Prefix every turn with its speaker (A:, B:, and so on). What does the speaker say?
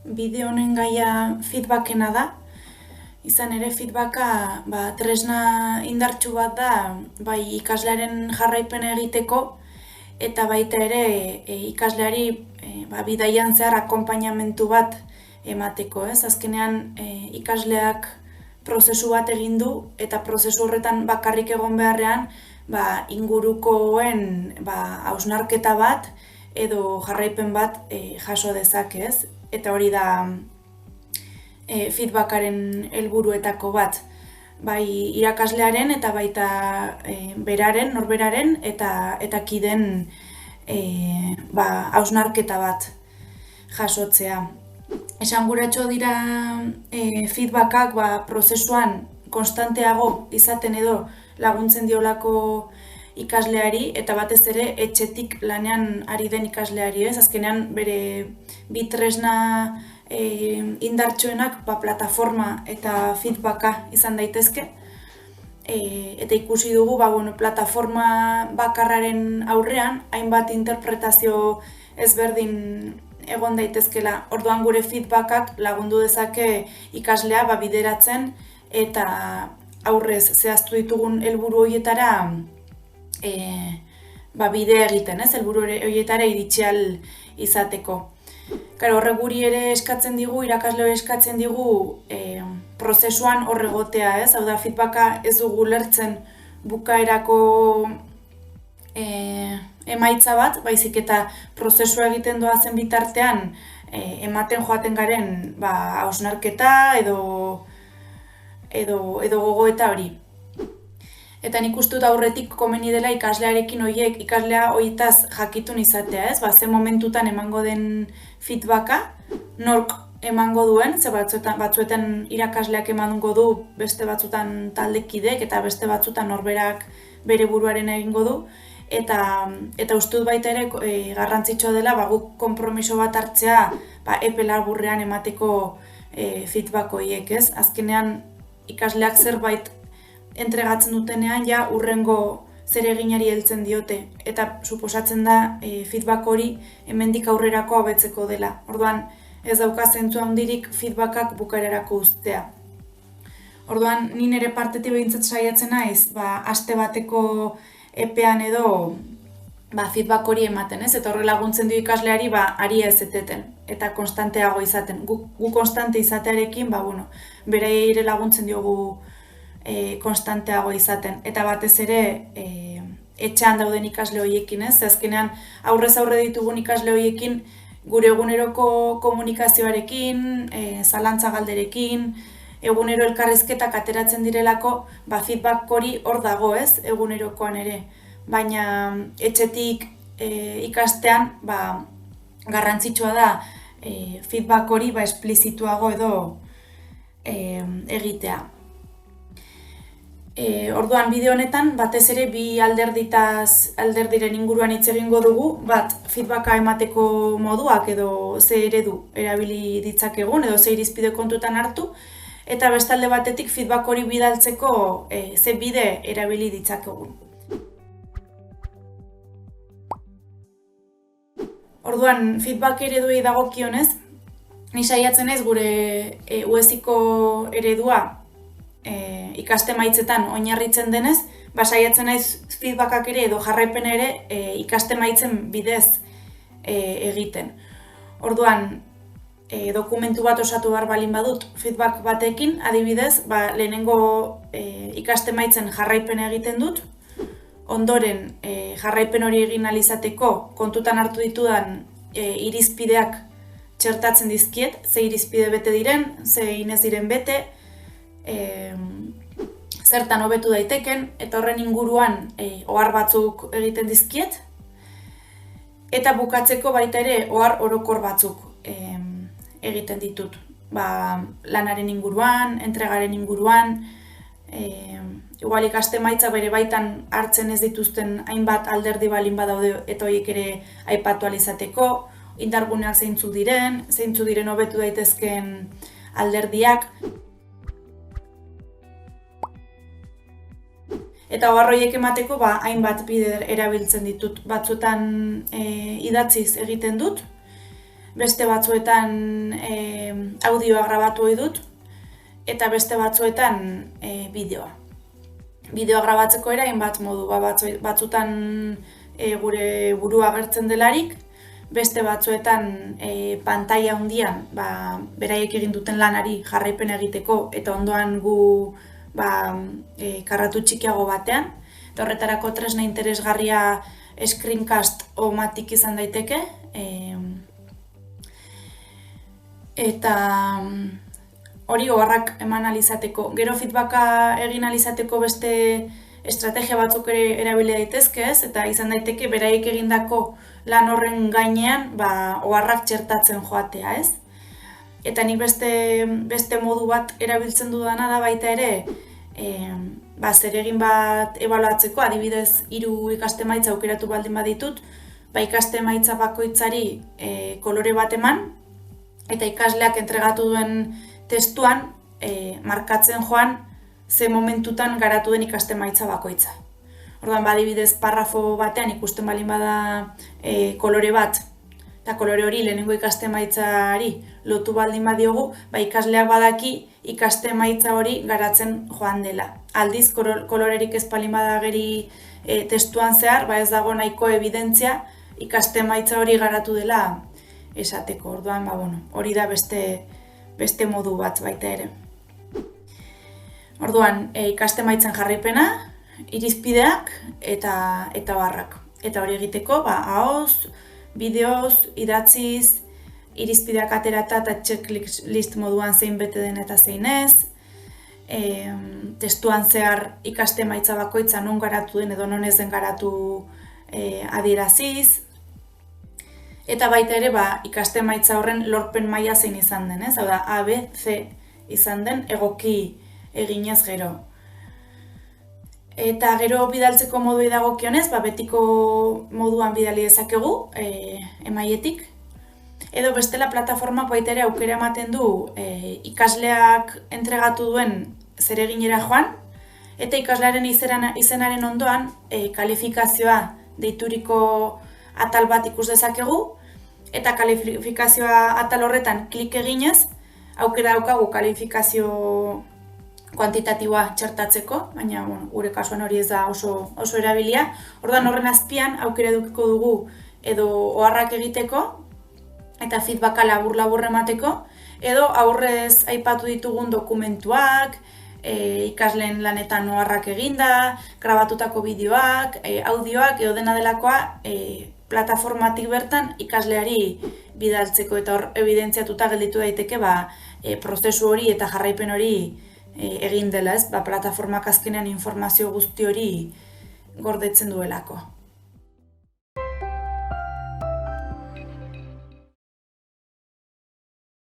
A: bideo honen gaia feedbackena da. Izan ere feedbacka tresna indartsu bat da bai ikaslearen jarraipena egiteko eta baita ere ikasleari bidaian zehar akonpainamentu bat emateko, ez? Azkenean ikasleak prozesu bat egin du eta prozesu horretan bakarrik egon beharrean ingurukoen hausnarketa bat edo jarraipen bat jaso dezake, ez? Eta hori da feedbackaren helburuetako bat, bai irakaslearen eta baita norberaren eta kideen hausnarketa bat jasotzea. Esanguratsuak dira feedbackak prozesuan konstanteago izaten edo laguntzen diolako ikasleari eta batez ere etxetik lanean ari den ikasleari, ez? Azkenean bere bi tresna indartsuenak plataforma eta feedbacka izan daitezke. Eta ikusi dugu plataforma bakarraren aurrean hainbat interpretazio ezberdin egon daitezkela. Orduan gure feedbackak lagundu dezake ikaslea bideratzen eta aurrez zehaztu ditugun helburu horietara bidea egiten, ez? Helburu horietara iritsi ahal izateko. Horrek guri ere eskatzen digu, irakasleoi eskatzen digu prozesuan hor egotea, ez? Hau da, feedbacka ez dugu lertzen bukaerako emaitza bat, baizik eta prozesua egiten doazen bitartean ematen joaten garen hausnarketa edo gogoeta hori. Eta nik uste dut aurretik komeni dela ikaslea horietaz jakitun izatea, ez? Ze momentutan emango den feedbacka, nork emango duen, ze batzuetan irakasleak emango du, beste batzuetan taldekideek eta beste batzuetan norberak bere buruaren egingo du. Eta uste dut baita ere garrantzitsua dela guk konpromiso bat hartzea epe laburrean emateko feedback horiek, ez? Azkenean ikasleak zerbait entregatzen dutenean hurrengo zereginari heltzen diote eta suposatzen da feedback hori hemendik aurrerako hobetzeko dela. Orduan ez dauka zentzu handirik feedbackak bukaerarako uztea. Orduan ni nire partetik behintzat saiatzen naiz aste bateko epean edo feedback hori ematen, ez? Eta horre laguntzen dio ikasleari aria ez eteten eta konstanteago izaten. Gu konstante izatearekin beraiei ere laguntzen diogu konstanteago izaten. Eta batez ere etxean dauden ikasle horiekin, ez? Azkenean aurrez aurre ditugun ikasle horiekin gure eguneroko komunikazioarekin, zalantza galderekin, egunero elkarrizketak ateratzen direlako, feedback hori hor dago, ez? Egunerokoan ere. Baina etxetik ikastean garrantzitsua da feedback hori esplizituago edo egitea. Orduan bideo honetan batez ere bi alderdiren inguruan hitz egingo dugu, feedbacka emateko moduak edo ze eredu erabili ditzakegun edo ze irizpide kontutan hartu, eta bestalde batetik feedback hori bidaltzeko ze bide erabili ditzakegun. Orduan feedback ereduei dagokionez, ni saiatzen ez gure UESiko eredua ikaste maitzetan oinarritzen denez, saiatzen naiz feedbackak ere edo jarraipen ere ikaste maitzen bidez egiten. Orduan, dokumentu bat osatu behar balin badut feedback batekin, adibidez, lehenengo ikaste maitzen jarraipen egiten dut, ondoren jarraipen hori egin ahal izateko kontutan hartu ditudan irizpideak txertatzen dizkiet, ze irizpide bete diren, zein ez diren bete, zertan hobetu daiteken, eta horren inguruan ohar batzuk egiten dizkiet, eta bukatzeko baita ere ohar orokor batzuk egiten ditut. Lanaren inguruan, entregaren inguruan, igual ikaste maitza bere baitan hartzen ez dituzten hainbat alderdi balin badaude eta horiek ere aipatu ahal izateko, indarguneak zeintzuk diren hobetu daitezkeen alderdiak. Eta oharroiek emateko hainbat bide erabiltzen ditut. Batzuetan idatziz egiten dut, beste batzuetan audioa grabatu ohi dut, eta beste batzuetan bideoa. Bideoa grabatzeko ere hainbat modu, batzutan gure burua agertzen delarik, beste batzuetan pantaila handian beraiek egin duten lanari jarraipen egiteko eta ondoan gu karratu txikiago batean. Eta horretarako tresna interesgarria screencast o matik izan daiteke. Eta hori oharrak eman alizateko. Gero feedbacka egin alizateko beste estrategia batzuk ere erabili daitezke, ez? Eta izan daiteke beraiek egindako lan horren gainean oharrak txertatzen joatea, ez? Eta nik beste modu bat erabiltzen dudana da baita ere, zeregin bat ebaluatzeko, adibidez 3 ikaste-emaitza aukeratu baldin baditut, ikaste-emaitza bakoitzari kolore bat eman, eta ikasleak entregatu duen testuan markatzen joan ze momentutan garatu den ikaste-emaitza bakoitza. Orduan, adibidez parrafo batean ikusten baldin bada kolore bat, eta kolore hori lehenengo ikaste-emaitzari lotu baldin badiogu, ikasleak badaki ikaste-emaitza hori garatzen joan dela. Aldiz, kolorerik ez baldin badageri testuan zehar, ez dago nahiko evidentzia ikaste-emaitza hori garatu dela esateko. Orduan, hori da beste modu bat baita ere. Orduan, ikaste-emaitzen jarraipena, irizpideak eta barrak. Eta hori egiteko, ahoz, bideoz, idatziz, irizpideak aterata eta checklist moduan zein bete den eta zein ez, testuan zehar ikaste-emaitza bakoitza non garatu den edo non ez den garatu adieraziz, eta baita ere ikaste-emaitza horren lorpen maila zein izan den, ez? Hau da, A, B, C izan den egoki eginez gero. Eta gero bidaltzeko moduei dagokionez, betiko moduan bidali dezakegu emaietik. Edo bestela plataformak baita ere aukera ematen du ikasleak entregatu duen zereginera joan, eta ikaslearen izenaren ondoan kalifikazioa deituriko atal bat ikus dezakegu, eta kalifikazioa atal horretan klik eginez, aukera daukagu kalifikazio kuantitatiboa txertatzeko, baina gure kasuan hori ez da oso erabilia. Orduan horren azpian aukera edukiko dugu edo oharrak egiteko eta feedbacka labur emateko, edo aurrez aipatu ditugun dokumentuak, ikasleen lanetan oharrak eginda, grabatutako bideoak, audioak edo dena delakoa plataformatik bertan ikasleari bidaltzeko, eta hor evidentziatuta gelditu daiteke prozesu hori eta jarraipen hori egin dela, ez? Plataformak azkenean informazio guzti hori gordetzen duelako.